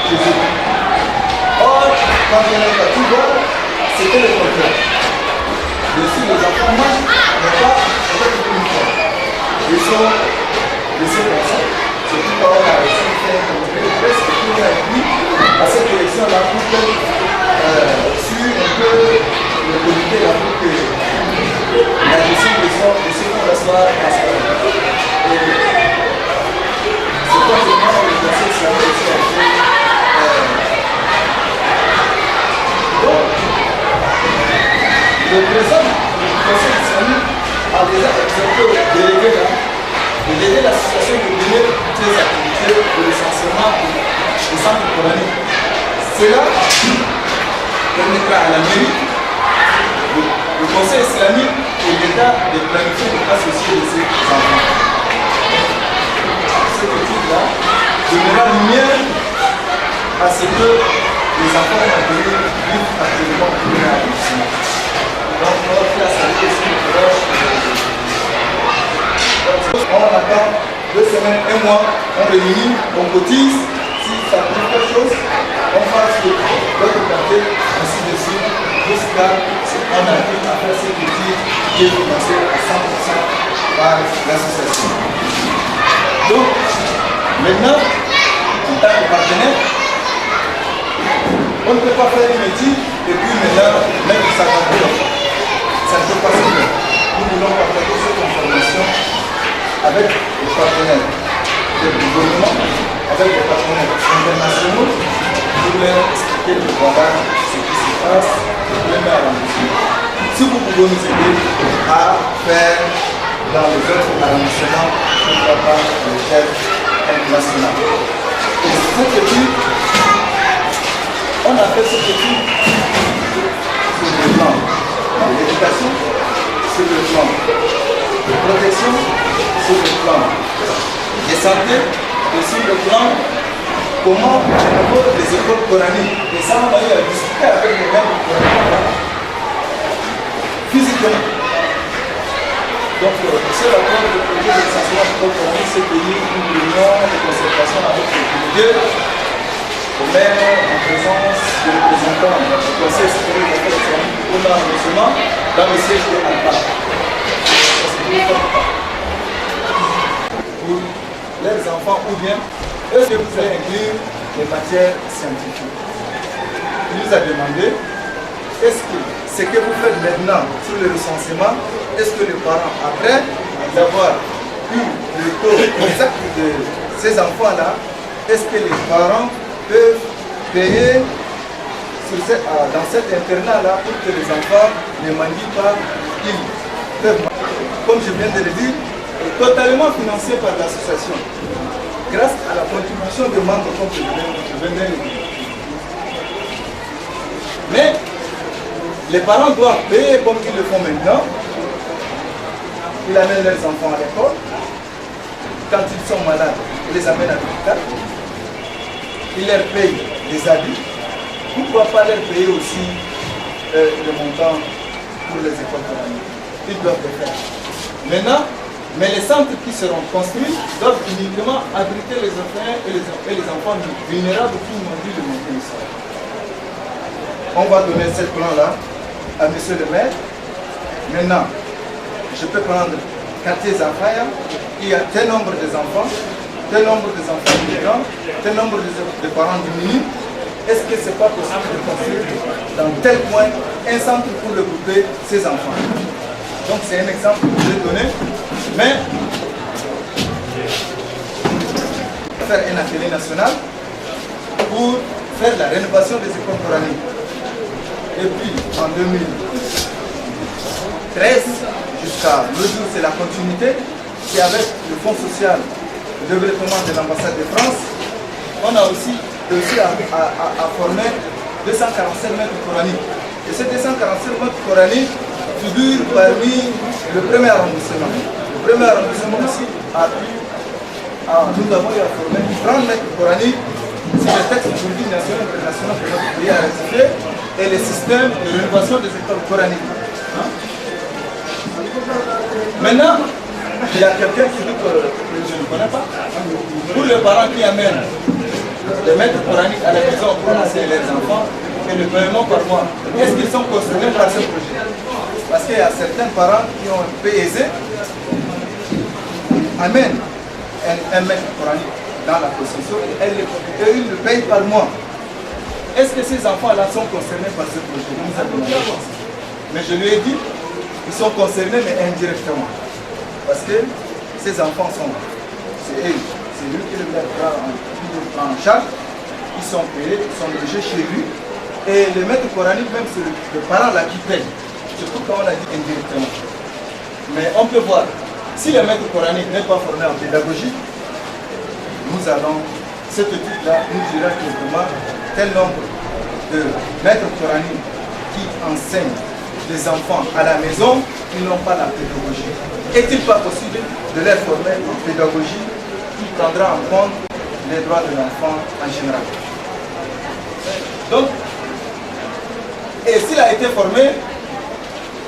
chez eux. Or, quand on est parti voir, c'était le contraire. Bien sûr, les enfants mangent, mais pas avec une fois. Ils sont laissés comme ça. C'est pourquoi on a réussi à faire un communiqué de presse et puis on a dit à cette élection-là pour que, sur un peu le comité là pour que la gestion de ce qu'on soit transparente. Et c'est quoi c'est moi le conseil islamique aussi a fait. Donc, le président du conseil islamique a déjà accepté au délégué là de l'aider l'association de donner toutes les activités de l'essentiellement du centre coranique. Cela permettra à la mairie, le conseil islamique et l'État de planifier les classes sociales de ces enfants. Cette étude-là donnera lumière à ce que les enfants ont appelé vivent actuellement pour un accomplissement. Donc, notre classe a été aussi proche. On attend 2 semaines, 1 mois, on réunit, on cotise. Si ça coûte quelque chose, on fasse l'autre quartier, ainsi de suite, jusqu'à ce qu'on arrive à faire cette étude qui est financée à 100% par l'association. Donc, maintenant, en tant que partenaire, on ne peut pas faire une étude et puis maintenant mettre ça dans le bloc. Ça ne peut pas se faire. Nous voulons partager cette information avec les partenaires du gouvernement, avec les partenaires internationaux, pour leur expliquer le voilà ce qui se passe, pour les mettre en mission. Si vous pouvez nous aider à faire dans les autres arrondissements, pourquoi pas l'échelle internationale. Et cette étude, on a fait cette étude sur le plan de l'éducation, sur le plan de protection, sur le plan de santé et sur le plan comment on les écoles coraniques. Et ça, on a eu à discuter avec les mêmes coraniques physiquement. Donc, c'est la preuve du projet de l'enseignement coranique, c'est qu'il y a une réunion de concertation avec les délégués, même en présence de représentants du Conseil supérieur des affaires islamiques pour l'enseignement dans le siège de Alba. Pour leurs enfants ou bien, est-ce que vous allez inclure les matières scientifiques? Il nous a demandé, est-ce que ce que vous faites maintenant sur le recensement, est-ce que les parents, après avoir eu le taux exact de ces enfants-là, est-ce que les parents peuvent payer dans cet internat-là pour que les enfants ne mangent pas, ils peuvent manger, comme je viens de le dire, totalement financé par l'association, grâce à la contribution des membres comme je viens de le dire. Mais les parents doivent payer comme ils le font maintenant. Ils amènent leurs enfants à l'école. Quand ils sont malades, ils les amènent à l'hôpital. Ils leur payent des habits. Pourquoi pas leur payer aussi le montant pour les écoles coraniques? Ils doivent le faire. Maintenant, mais les centres qui seront construits doivent uniquement abriter les enfants et les enfants vulnérables qui n'ont dû le monter au sol. On va donner ce plan-là à M. le maire. Maintenant, je peux prendre quartier Zafaya, il y a tel nombre d'enfants, tel nombre d'enfants migrants, tel nombre de parents diminués. Est-ce que ce n'est pas possible de construire dans tel point un centre pour regrouper ces enfants? Donc c'est un exemple que je vais donner. Mais faire un atelier national pour faire la rénovation des écoles coraniques. Et puis en 2013 jusqu'à le jour, c'est la continuité, c'est avec le Fonds social de développement de l'ambassade de France, on a aussi réussi à former 247 mètres coraniques. Et ces 247 mètres coraniques figurent parmi le premier arrondissement. Le premier arrondissement aussi nous avons eu à former 30 mètres coraniques sur les textes aujourd'hui nationaux et internationaux que notre pays a ratifié et les systèmes de rénovation des écoles coraniques. Maintenant, il y a quelqu'un qui dit que je ne connais pas. Pour les parents qui amènent les maîtres coraniques à la maison pour enseigner leurs enfants et le paiement par mois. Est-ce qu'ils sont concernés par ce projet? Parce qu'il y a certains parents qui ont un peu aisé, amènent un maître coranique dans la possession et ils le payent par mois. Est-ce que ces enfants-là sont concernés par ce projet? Nous avons la réponse. Mais je lui ai dit, ils sont concernés mais indirectement. Parce que ces enfants sont là. C'est eux. C'est lui qui les prend en charge. Ils sont payés, ils sont logés chez lui. Et le maître coranique, même c'est le parent là qui paye. Surtout quand on a dit indirectement. Mais on peut voir, si le maître coranique n'est pas formé en pédagogie, nous allons, cette étude-là nous dira que vraiment tel nombre de maîtres coraniques qui enseignent les enfants à la maison, ils n'ont pas la pédagogie. Est-il pas possible de les former en pédagogie qui prendra en compte les droits de l'enfant en général? Donc, et s'il a été formé,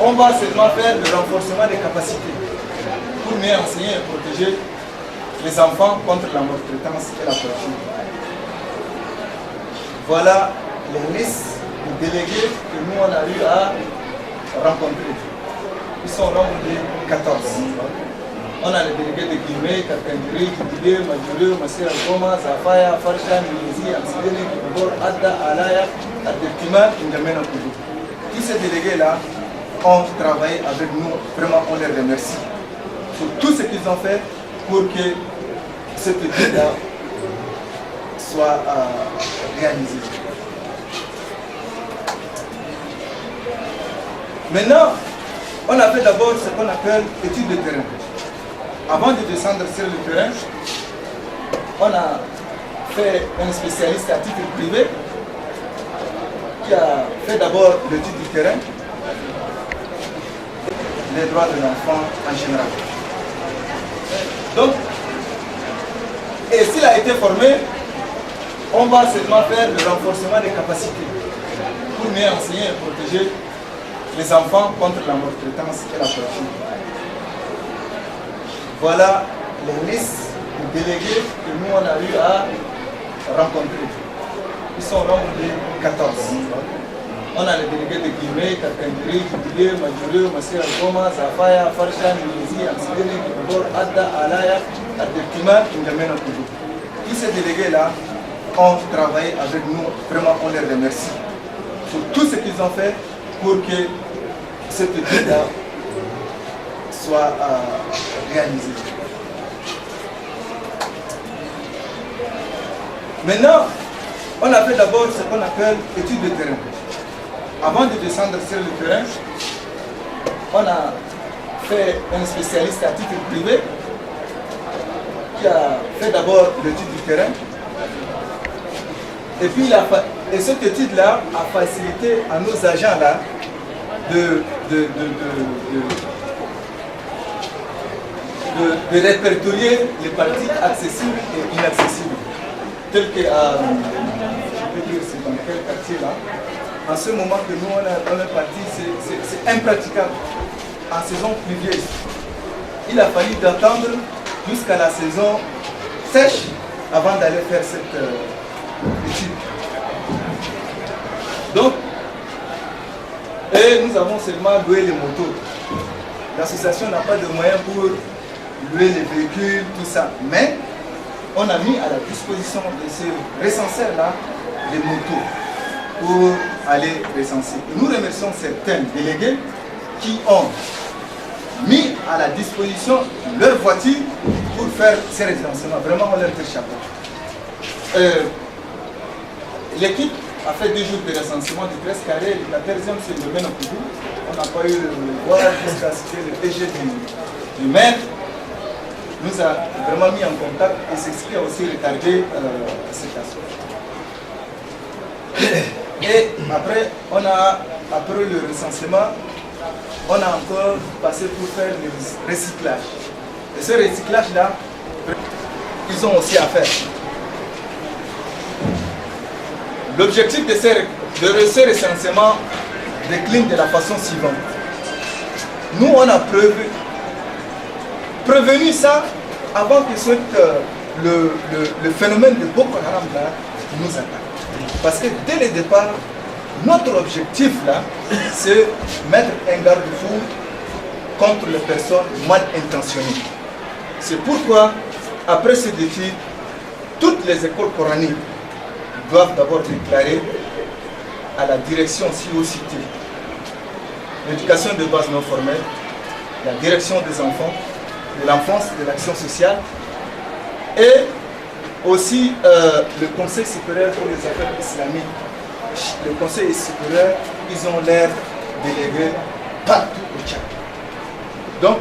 on va seulement faire le renforcement des capacités pour mieux enseigner et protéger les enfants contre la maltraitance et la torture. Voilà les listes de délégués que nous on a eu à rencontrer. Ils sont au nombre de 14. On a les délégués de Guillemets, Kakandiri, Kibile, Majuru, Masira Goma, Zafaya, Farshan, Milizi, Amsidene, Kibor, Adda, Alaya, Adeptima, N'Djamena Koudou. Tous ces délégués-là ont travaillé avec nous. Vraiment, on les remercie pour tout ce qu'ils ont fait pour que cette étude-là soit réalisée. Maintenant, on a fait d'abord ce qu'on appelle étude de terrain. Avant de descendre sur le terrain, on a fait un spécialiste à titre privé qui a fait d'abord l'étude du terrain, les droits de l'enfant en général. Donc, et s'il a été formé, on va seulement faire le renforcement des capacités pour mieux enseigner et protéger les enfants contre la maltraitance et la torture. Voilà les listes de délégués que nous on a eu à rencontrer. Ils sont au nombre de 14. On a les délégués de Guillemets, Kakandiri, Kibile, Majuru, Masira Goma, Zafaya, Farshan, Milizi, Amsidene, Kibor, Adda, Alaya, Adeptima, N'Djamena Koudou. Tous ces délégués-là ont travaillé avec nous. Vraiment, on les remercie pour tout ce qu'ils ont fait pour que cette étude-là soit réalisée. Maintenant, on a fait d'abord ce qu'on appelle étude de terrain. Avant de descendre sur le terrain, on a fait un spécialiste à titre privé qui a fait d'abord l'étude du terrain. Et puis cette étude-là a facilité à nos agents-là de répertorier les parties accessibles et inaccessibles. Telles que, je peux dire c'est dans quel quartier là. En ce moment que nous on est parti, c'est impraticable. En saison pluvieuse, il a fallu d'attendre jusqu'à la saison sèche avant d'aller faire cette étude. Donc, et nous avons seulement loué les motos. L'association n'a pas de moyens pour louer les véhicules, tout ça. Mais on a mis à la disposition de ces recenseurs-là les motos pour aller recenser. Nous remercions certains délégués qui ont mis à la disposition leur voiture pour faire ces recensements. Vraiment, on leur fait chapeau. L'équipe a fait 2 jours de recensement du 13 carré. La 13e, c'est le domaine au Koudou. On n'a pas eu le voir jusqu'à ce que le PG du maire nous a vraiment mis en contact et c'est ce qui a aussi retardé cet aspect. Et après, après le recensement, on a encore passé pour faire le recyclage. Et ce recyclage-là, ils ont aussi à faire. L'objectif de ce recensement décline de la façon suivante. Nous, on a prévenu ça avant que le phénomène de Boko Haram là, nous attaquent. Parce que dès le départ, notre objectif là, c'est mettre un garde-fou contre les personnes mal intentionnées. C'est pourquoi, après ce défi, toutes les écoles coraniques doivent d'abord déclarer à la direction ci-citée l'éducation de base non formelle, la direction des enfants, de l'enfance, de l'action sociale, et aussi le Conseil supérieur pour les affaires islamiques. Le Conseil supérieur, ils ont l'air délégués partout au Tchad. Donc,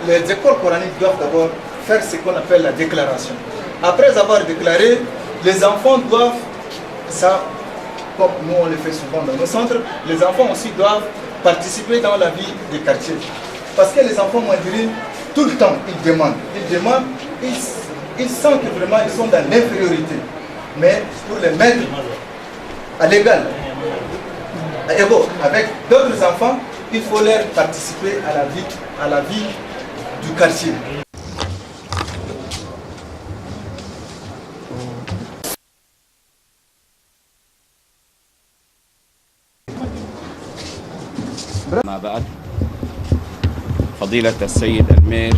les écoles coraniques doivent d'abord faire ce qu'on appelle la déclaration. Après avoir déclaré, les enfants doivent, ça, comme nous on le fait souvent dans nos centres, les enfants aussi doivent participer dans la vie des quartiers. Parce que les enfants mandarines, tout le temps, ils demandent, ils sentent que vraiment ils sont dans l'infériorité. Mais pour les mettre à l'égal, avec d'autres enfants, il faut leur participer à la vie du quartier. ما بعد فضيلة السيد المير،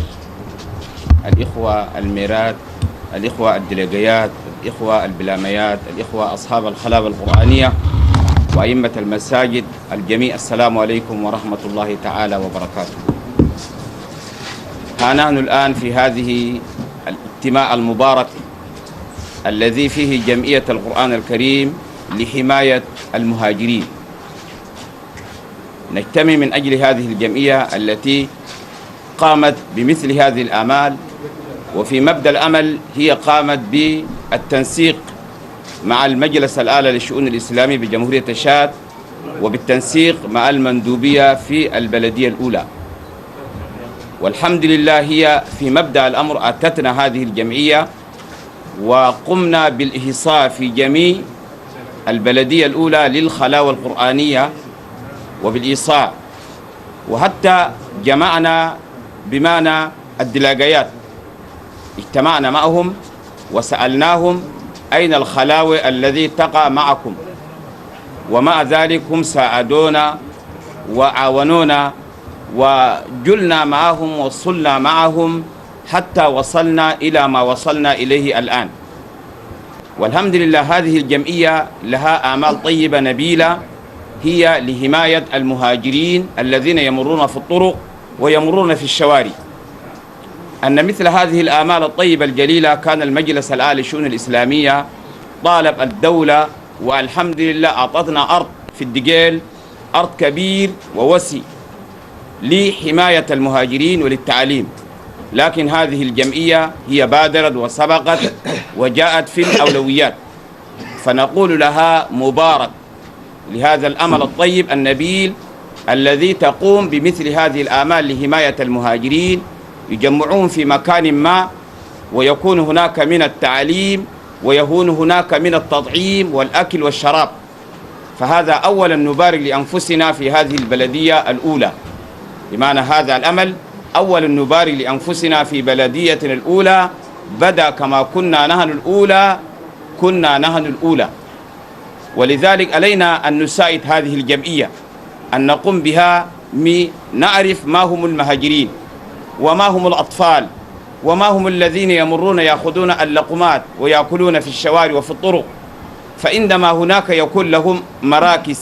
الإخوة الميرات، الإخوة الدلقيات، الإخوة البلاميات، الإخوة أصحاب الخلافة القرآنية وأئمة المساجد الجميع، السلام عليكم ورحمة الله تعالى وبركاته. ها نحن الآن في هذه الاجتماع المبارك الذي فيه جمعية القرآن الكريم لحماية المهاجرين. نجتمع من أجل هذه الجمعية التي قامت بمثل هذه الآمال، وفي مبدأ الأمل هي قامت بالتنسيق مع المجلس الأعلى للشؤون الإسلامية بجمهورية تشاد، وبالتنسيق مع المندوبية في البلدية الأولى. والحمد لله هي في مبدأ الأمر أتتنا هذه الجمعية، وقمنا بالإحصاء في جميع البلدية الأولى للخلاوة القرآنية وبالإيصاء، وحتى جمعنا بمعنى الدلاقيات، اجتمعنا معهم وسألناهم أين الخلاوة الذي تقع معكم، ومع ذلك هم ساعدونا وعاونونا وجلنا معهم وصلنا معهم حتى وصلنا إلى ما وصلنا إليه الآن. والحمد لله هذه الجمعية لها آمال طيبة نبيلة، هي لحماية المهاجرين الذين يمرون في الطرق ويمرون في الشوارع. أن مثل هذه الآمال الطيبة الجليلة كان المجلس الأعلى للشؤون الإسلامية طالب الدولة، والحمد لله أعطتنا أرض في الدقيل، أرض كبير ووسي لحماية المهاجرين وللتعليم. لكن هذه الجمعية هي بادرت وسبقت وجاءت في الأولويات، فنقول لها مبارك لهذا الأمل الطيب النبيل الذي تقوم بمثل هذه الآمال لحماية المهاجرين، يجمعون في مكان ما، ويكون هناك من التعليم ويكون هناك من التطعيم والأكل والشراب. فهذا أولا نبارك لأنفسنا في هذه البلدية الأولى، بمعنى هذا الأمل أولا نبارك لأنفسنا في بلديتنا الأولى، بدأ كما كنا نحن الأولى، كنا نحن الأولى. ولذلك علينا أن نساعد هذه الجمعية، أن نقوم بها، نعرف ما هم المهاجرين وما هم الأطفال وما هم الذين يمرون يأخذون اللقمات ويأكلون في الشوارع وفي الطرق. فإنما هناك يكون لهم مراكز،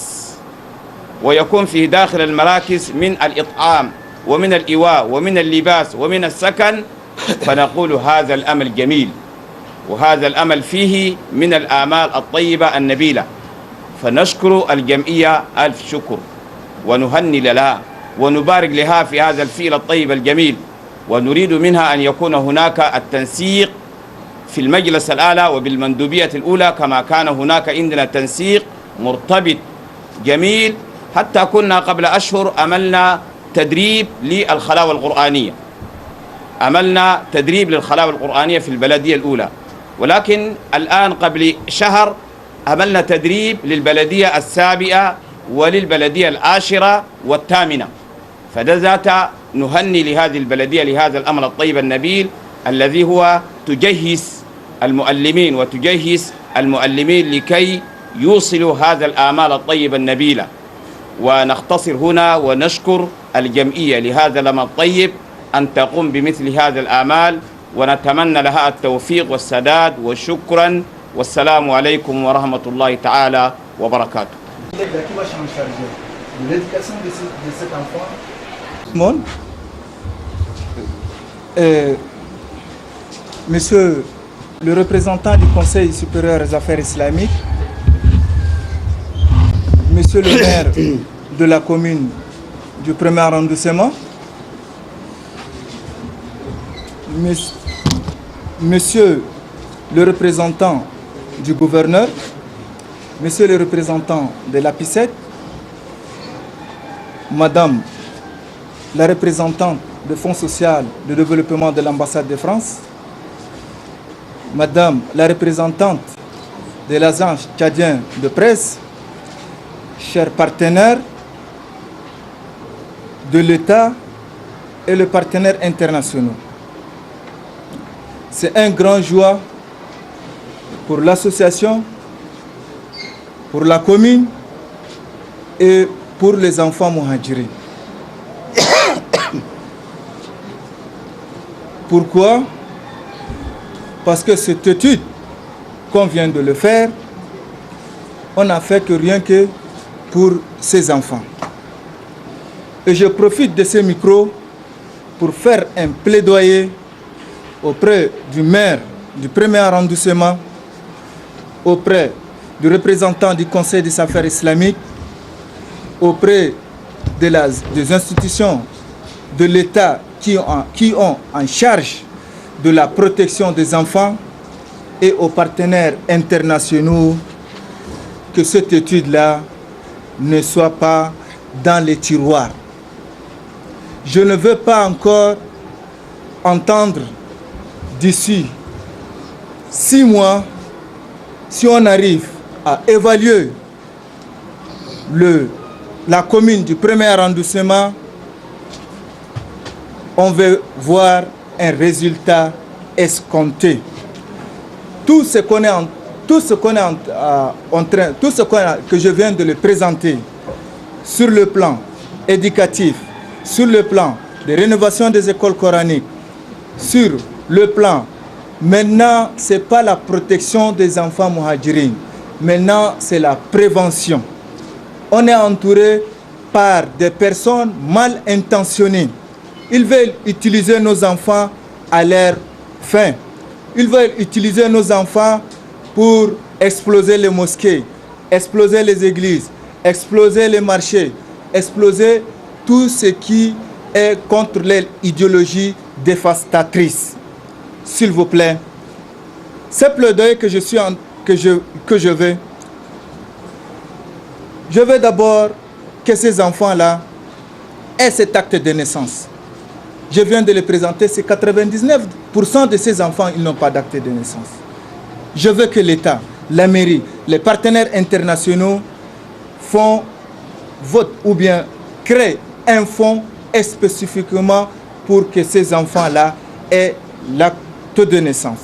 ويكون في داخل المراكز من الإطعام ومن الإيواء ومن اللباس ومن السكن. فنقول هذا الأمل جميل، وهذا الأمل فيه من الآمال الطيبة النبيلة. فنشكر الجمعية ألف شكر ونهني لها ونبارك لها في هذا الفعل الطيب الجميل، ونريد منها أن يكون هناك التنسيق في المجلس الأعلى وبالمندوبية الأولى، كما كان هناك عندنا تنسيق مرتبط جميل. حتى كنا قبل أشهر أملنا تدريب للخلاوة القرآنية، أملنا تدريب للخلاوة القرآنية في البلدية الأولى، ولكن الآن قبل شهر أملنا تدريب للبلدية السابعة وللبلدية العاشرة والثامنة. فده ذات نهني لهذه البلدية لهذا الأمر الطيب النبيل الذي هو تجهز المؤلمين وتجهز المؤلمين لكي يوصلوا هذا الآمال الطيبة النبيلة. ونختصر هنا ونشكر الجمعية لهذا العمل الطيب أن تقوم بمثل هذا الآمال، ونتمنى لها التوفيق والسداد، وشكرا والسلام عليكم ورحمة الله تعالى وبركاته. Monsieur le représentant du Conseil supérieur des affaires islamiques, Monsieur le maire de la commune du premier arrondissement, Monsieur le représentant du gouverneur, Monsieur le représentant de la PICET, Madame la représentante du Fonds social de développement de l'ambassade de France, Madame la représentante de l'agence tchadienne de presse, chers partenaires de l'État et les partenaires internationaux. C'est un grand joie pour l'association, pour la commune et pour les enfants muhadjiri. Pourquoi? Parce que cette étude qu'on vient de le faire, on n'a fait que rien que pour ces enfants. Et je profite de ce micro pour faire un plaidoyer auprès du maire du premier arrondissement, auprès du représentant du Conseil des affaires islamiques, auprès des institutions de l'État qui ont en charge de la protection des enfants et aux partenaires internationaux, que cette étude-là ne soit pas dans les tiroirs. Je ne veux pas encore entendre d'ici 6 mois, si on arrive à évaluer la commune du premier arrondissement, on veut voir un résultat escompté. Tout ce que je viens de le présenter sur le plan éducatif, sur le plan de rénovation des écoles coraniques, sur le plan, maintenant, ce n'est pas la protection des enfants muhadjirines, maintenant, c'est la prévention. On est entouré par des personnes mal intentionnées. Ils veulent utiliser nos enfants à leur fin. Ils veulent utiliser nos enfants pour exploser les mosquées, exploser les églises, exploser les marchés, exploser tout ce qui est contre l'idéologie dévastatrice. S'il vous plaît, ce plaidoyer que je veux d'abord que ces enfants-là aient cet acte de naissance. Je viens de le présenter, c'est 99% de ces enfants, ils n'ont pas d'acte de naissance. Je veux que l'État, la mairie, les partenaires internationaux votent ou bien créent un fonds spécifiquement pour que ces enfants-là aient l'acte de naissance.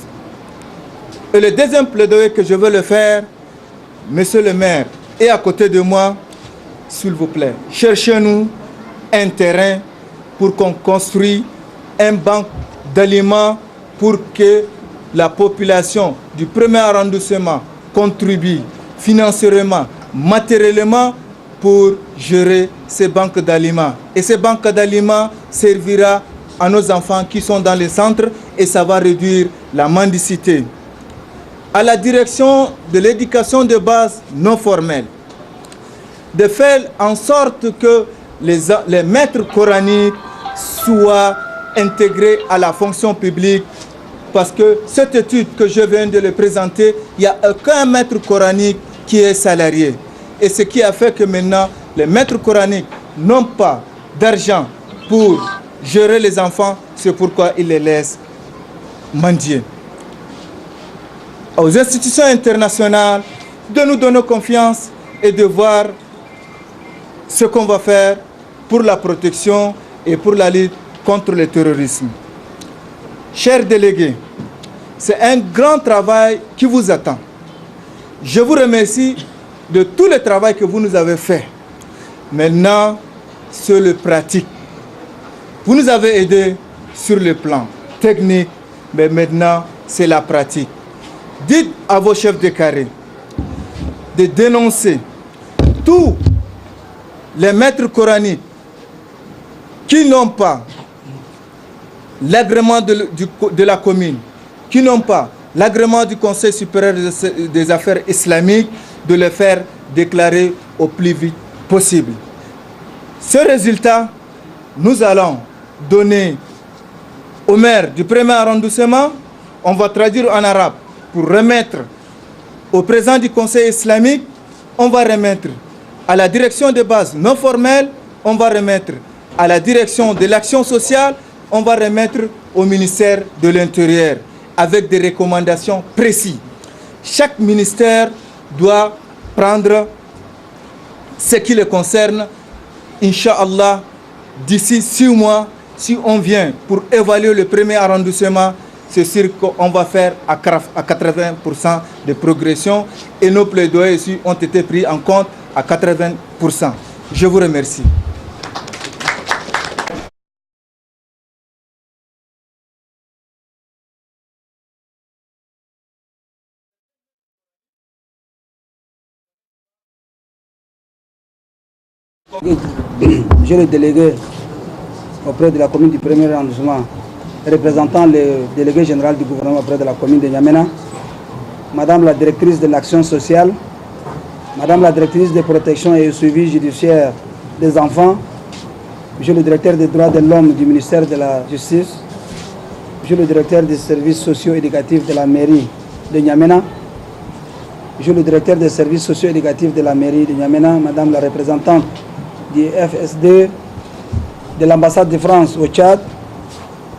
Et le deuxième plaidoyer que je veux le faire, monsieur le maire, est à côté de moi, s'il vous plaît, cherchez-nous un terrain pour qu'on construise un banc d'aliments pour que la population du premier arrondissement contribue financièrement, matériellement pour gérer ces banques d'aliments. Et ces banques d'aliments servira à nos enfants qui sont dans les centres et ça va réduire la mendicité. À la direction de l'éducation de base non formelle, de faire en sorte que les maîtres coraniques soient intégrés à la fonction publique, parce que cette étude que je viens de le présenter, il n'y a aucun maître coranique qui est salarié. Et ce qui a fait que maintenant, les maîtres coraniques n'ont pas d'argent pour gérer les enfants, c'est pourquoi ils les laissent mendier. Aux institutions internationales, de nous donner confiance et de voir ce qu'on va faire pour la protection et pour la lutte contre le terrorisme. Chers délégués, c'est un grand travail qui vous attend. Je vous remercie de tout le travail que vous nous avez fait. Maintenant, sur le pratique. Vous nous avez aidés sur le plan technique, mais maintenant, c'est la pratique. Dites à vos chefs de carré de dénoncer tous les maîtres coraniques qui n'ont pas l'agrément de la commune, qui n'ont pas l'agrément du Conseil supérieur des affaires islamiques, de le faire déclarer au plus vite possible. Ce résultat, nous allons donner au maire du premier arrondissement, on va traduire en arabe pour remettre au président du Conseil islamique, on va remettre à la direction de base non formelle, on va remettre à la direction de l'action sociale, on va remettre au ministère de l'Intérieur avec des recommandations précises. Chaque ministère doit prendre ce qui le concerne. Inch'Allah, d'ici 6 mois, si on vient pour évaluer le premier arrondissement, c'est sûr qu'on va faire à 80% de progression et nos plaidoyers ici ont été pris en compte à 80%. Je vous remercie. Monsieur le délégué auprès de la commune du premier arrondissement, représentant le délégué général du gouvernement auprès de la commune de N'Djamena, Madame la directrice de l'action sociale, Madame la directrice de protection et suivi judiciaire des enfants, Monsieur le directeur des droits de l'homme du ministère de la Justice, Monsieur le directeur des services socio-éducatifs de la mairie de N'Djamena, Monsieur le directeur des services socio-éducatifs de la mairie de N'Djamena, Madame la représentante du FSD, de l'ambassade de France au Tchad,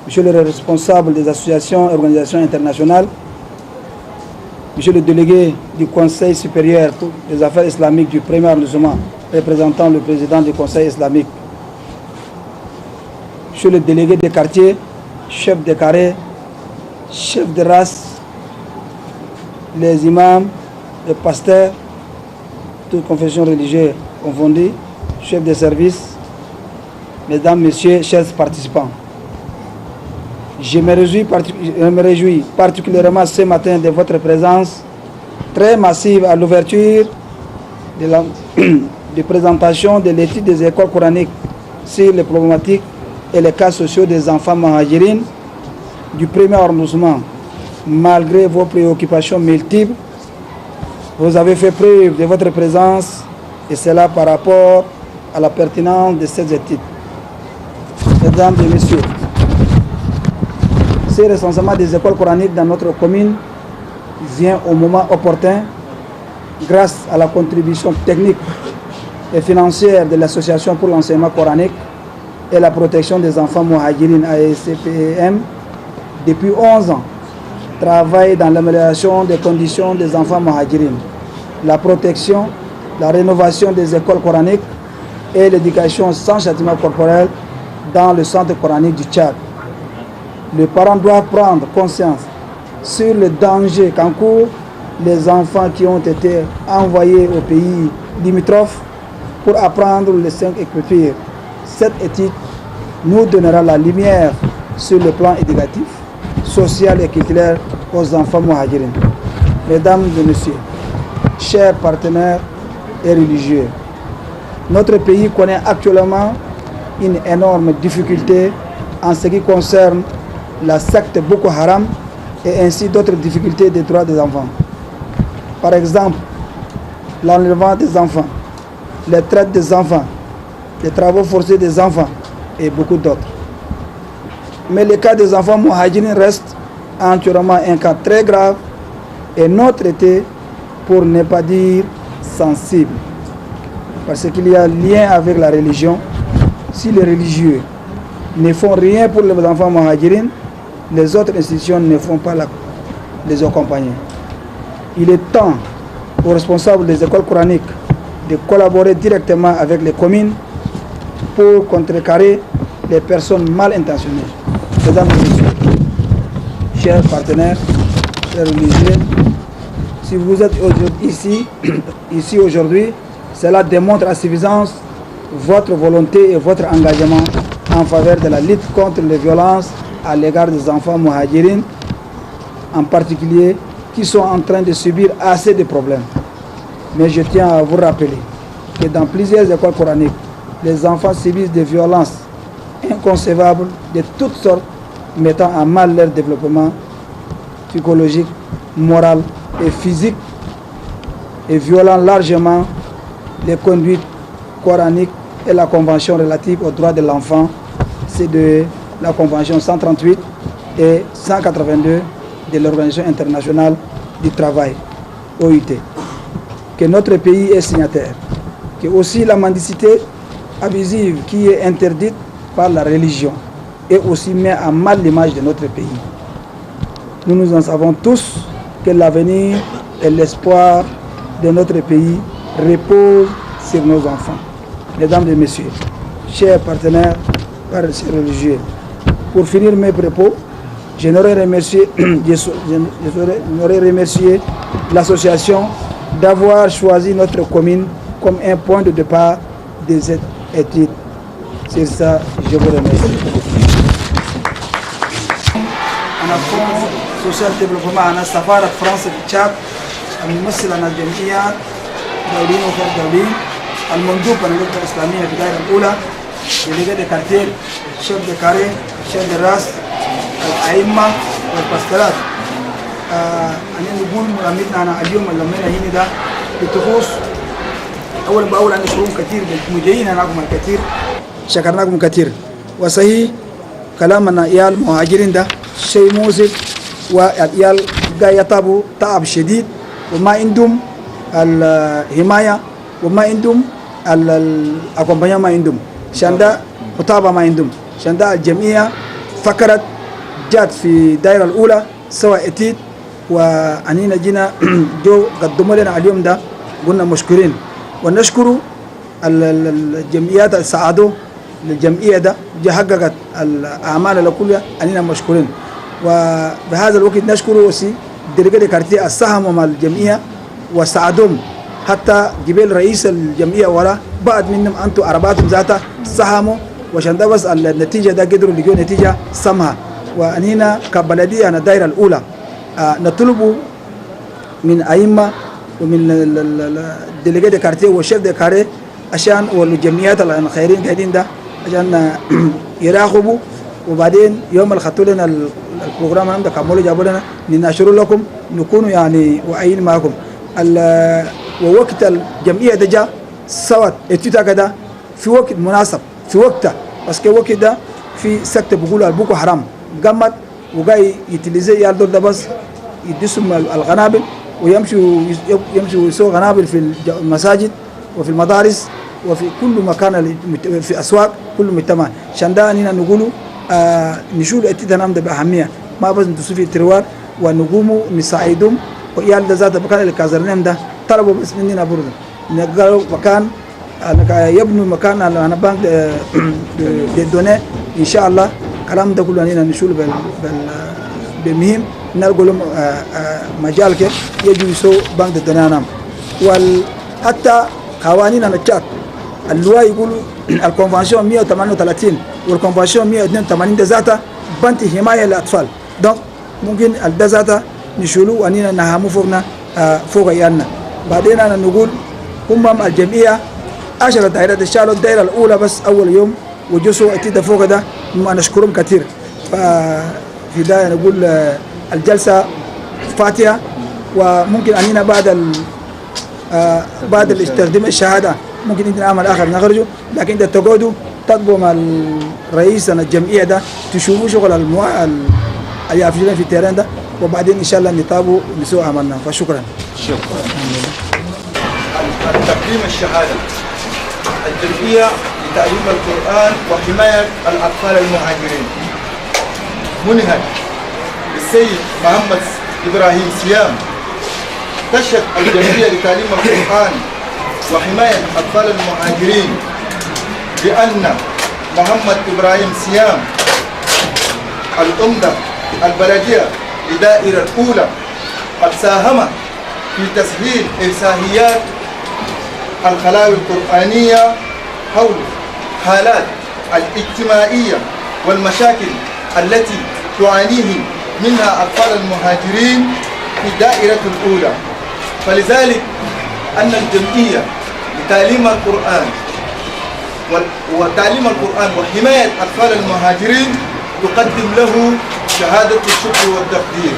Monsieur le responsable des associations et organisations internationales, Monsieur le délégué du Conseil supérieur des affaires islamiques du premier arrondissement, représentant le président du Conseil islamique, Monsieur le délégué des quartiers, chef de carré, chef de race, les imams, les pasteurs, toutes confessions religieuses confondues, chef de service, mesdames, messieurs, chers participants. Je me réjouis particulièrement ce matin de votre présence très massive à l'ouverture de présentation de l'étude des écoles coraniques sur les problématiques et les cas sociaux des enfants mahajirines du premier arrondissement. Malgré vos préoccupations multiples, vous avez fait preuve de votre présence et cela par rapport à la pertinence de ces études. Mesdames et messieurs, ce recensement des écoles coraniques dans notre commune vient au moment opportun grâce à la contribution technique et financière de l'Association pour l'enseignement coranique et la protection des enfants muhajirines AECPEM. Depuis 11 ans, travaille dans l'amélioration des conditions des enfants muhajirines, la protection, la rénovation des écoles coraniques et l'éducation sans châtiment corporel dans le centre coranique du Tchad. Les parents doivent prendre conscience sur le danger qu'encourent les enfants qui ont été envoyés au pays limitrophes pour apprendre les 5 écritures. Cette étude nous donnera la lumière sur le plan éducatif, social et culturel aux enfants muhajirines. Mesdames et messieurs, chers partenaires et religieux, notre pays connaît actuellement une énorme difficulté en ce qui concerne la secte Boko Haram et ainsi d'autres difficultés des droits des enfants. Par exemple, l'enlèvement des enfants, les traites des enfants, les travaux forcés des enfants et beaucoup d'autres. Mais le cas des enfants muhajirines reste entièrement un cas très grave et non traité, pour ne pas dire sensible. Parce qu'il y a lien avec la religion. Si les religieux ne font rien pour les enfants muhajirines, les autres institutions ne font pas les accompagner. Il est temps aux responsables des écoles coraniques de collaborer directement avec les communes pour contrecarrer les personnes mal intentionnées. Mesdames et messieurs, chers partenaires chers religieux, si vous êtes ici aujourd'hui, cela démontre à suffisance votre volonté et votre engagement en faveur de la lutte contre les violences à l'égard des enfants muhajirines, en particulier, qui sont en train de subir assez de problèmes. Mais je tiens à vous rappeler que dans plusieurs écoles coraniques, les enfants subissent des violences inconcevables de toutes sortes, mettant à mal leur développement psychologique, moral et physique, et violant largement les conduites coraniques et la convention relative aux droits de l'enfant, c'est de la convention 138 et 182 de l'Organisation internationale du travail, OIT, que notre pays est signataire, que aussi la mendicité abusive qui est interdite par la religion et aussi met à mal l'image de notre pays. Nous en savons tous que l'avenir et l'espoir de notre pays reposent sur nos enfants. Mesdames et messieurs, chers partenaires, chers religieux, pour finir mes propos, je n'aurais remercié l'association d'avoir choisi notre commune comme un point de départ de cette étude. C'est ça, je vous remercie. أنا فون سوشيال ديفلوبمنت أنا سفارة فرنسا في تشاد الممثل عن الجمعيات دوليين وغير دوليين المندوب عن الولايات الإسلامية في الدائرة الأولى ديليغي دي كارتير شيف دي كاري شيف دي راس الأئمة والباسترات أنا نقول مرامتنا أنا اليوم لما هنا ده بتخص أولا بأول أن نشكركم كثير مجيين معكم الكثير شكرناكم كثير وصحيح كلامنا يا المهاجرين ده شيء مؤسف ويال جاي يتعبوا تعب شديد وما عندهم الحماية وما عندهم الأكومبانيا ما عندهم شاندا متابعة ما عندهم شاندا الجمعية فكرت جات في الدائرة الأولى سوى إتيت وأنينا جينا جو قدموا لنا اليوم ده قلنا مشكورين ونشكر الجمعيات السعادة للجمعية ده حققت الأعمال الكلها أننا مشكورين وبهذا الوقت نشكر وسي ديليغي كارتي السهم مع الجمعية وساعدهم حتى جبال رئيس الجمعية ورا بعد منهم أنتم أربعتهم ذاته ساهموا وعشان ده بس النتيجة ده قدروا يلقوا نتيجة سمحة وأننا كبلدية أنا الدائرة الأولى نطلب من أئمة ومن الديليغي كارتي والشيف دي كاري عشان والجمعيات الخيرين قاعدين ده عشان يراقبوا وبعدين يوم اللي خدتوا لنا البروجرام ده كملوا جابوا لنا ننشر لكم نكونوا يعني واعيين معكم ووقت الجمعيه ده جاء سوت اتيتا كده في وقت مناسب في وقته بس كي وقت ده في سكت بيقولوا البوكو حرام قامت وجاي يتلزي يالدول ده بس يدسهم القنابل ويمشوا يسووا قنابل في المساجد وفي المدارس وفي كل مكان في اسواق كل مجتمع شندا هنا نقولوا نشول اتيتنام ده باهميه ما بس ندسوا في التروار ونقوموا نساعدهم ويال ده ذات مكان الكازرنم ده طلبوا بس مننا برضه نقالوا مكان يبنوا مكان انا بانك دوني ان شاء الله كلام ده كله هنا نشول بالمهم نلقوا لهم مجال كيف يجوا يسووا بانك دوني حتى قوانين النشاط اللواء يقولوا الكونفنسيون 138 والكونفنسيون 182 ده ذاتها بنت حمايه للاطفال دونك ممكن ده ذاتها نشيلوه واننا نهامو فوقنا فوق عيالنا بعدين انا نقول هم الجمعيه 10 دائرات شالوا الدائره الاولى بس اول يوم وجسوا اتيدا فوق ده ما نشكرهم كثير ففي ده نقول الجلسه فاتحه وممكن اننا بعد الاستخدام الشهاده ممكن انت نعمل اخر نخرجه لكن انت تقعدوا تطبوا مع الرئيس الجمعيه ده تشوفوا شغل اليافعين في التيران ده وبعدين ان شاء الله نتابعوا نسوء عملنا فشكرا. شكرا. تقديم الشهاده الجمعيه لتعليم القران وحمايه الاطفال المهاجرين منهج بالسيد محمد ابراهيم سيام. تشهد الجمعية لتعليم القرآن وحماية أطفال المهاجرين بأن محمد إبراهيم سيام الأمدة البلدية لدائرة الأولى قد ساهم في تسهيل إرساهيات الخلاوي القرآنية حول حالات الاجتماعية والمشاكل التي تعانيه منها أطفال المهاجرين في الدائرة الأولى. فلذلك أن الجمعية لتعليم القرآن وتعليم القرآن وحماية أطفال المهاجرين تقدم له شهادة الشكر والتقدير.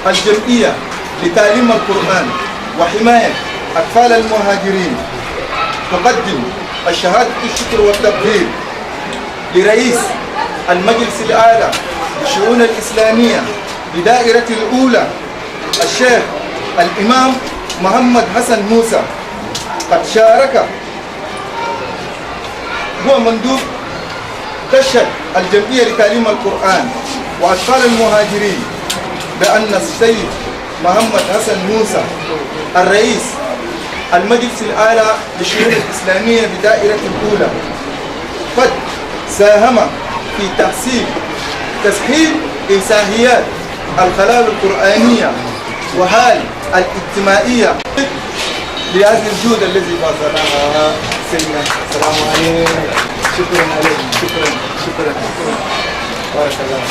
الجمعية لتعليم القرآن وحماية أطفال المهاجرين تقدم الشهادة الشكر والتقدير لرئيس المجلس الأعلى للشؤون الإسلامية بدائرة الأولى الشيخ الإمام محمد حسن موسى. قد شارك هو مندوب تشهد الجمعية لتعليم القرآن وأطفال المهاجرين بأن السيد محمد حسن موسى الرئيس المجلس الأعلى للشؤون الإسلامية بدائرة الأولى قد ساهم في تسهيل إرساهيات الخلاوي القرآنية وحال الاجتماعية لهذه الجهود الذي بذلها سيدنا. السلام عليكم. شكرا عليكم. شكرا بارك الله.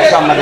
بكمل